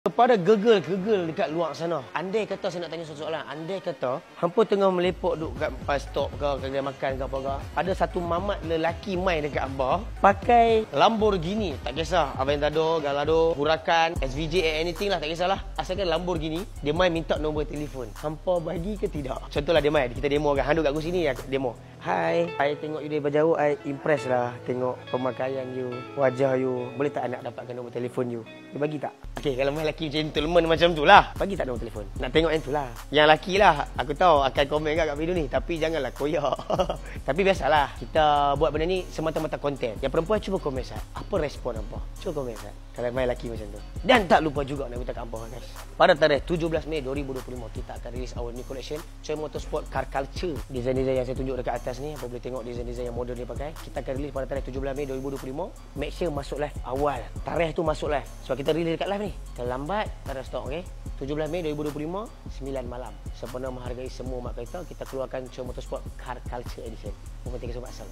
Kepada gegel dekat luar sana, andai kata saya nak tanya soalan, andai kata hampa tengah melepok duk kat bus stop ke kedai makan ke apa ke, ada satu mamat lelaki mai dekat abah pakai Lamborghini, tak kisah Aventador, Gallardo, Huracan, SVJ, anything lah, tak kisahlah, asalkan Lamborghini, dia mai minta nombor telefon, hampa bagi ke tidak? Contohlah dia mai, kita demo kan, handuk kat aku sini demo. Hai, I tengok you dari jauh, I impress lah tengok pemakaian you, wajah you. Boleh tak nak dapatkan nombor telefon you? Dia bagi tak? Okey, kalau lelaki gentleman macam tu lah, bagi tak nombor telefon? Nak tengok yang tu lah. Yang lelaki lah, aku tahu akan komen kat video ni, tapi janganlah koyak. Tapi biasalah, kita buat benda ni semata-mata konten. Yang perempuan cuba komen Sat, apa respon apa? Cuba komen Sat, kalau main lelaki macam tu. Dan tak lupa juga nak minta kat abang guys, pada tarikh 17 Mei 2025 kita akan release our new collection Choi Motorsport Car Culture. Design-design yang saya tunjuk dekat atas ni, apa boleh tengok design-design yang modern dia pakai. Kita akan release pada tarikh 17 Mei 2025. Make sure masuk live awal, tarikh tu masuk live, sebab kita release dekat live ni terlambat tak ada stok. Okay, 17 Mei 2025 9 malam. Sempena menghargai semua mak kereta, kita keluarkan Choi Motorsport Car Culture Edition. Terima kasih sebab asal.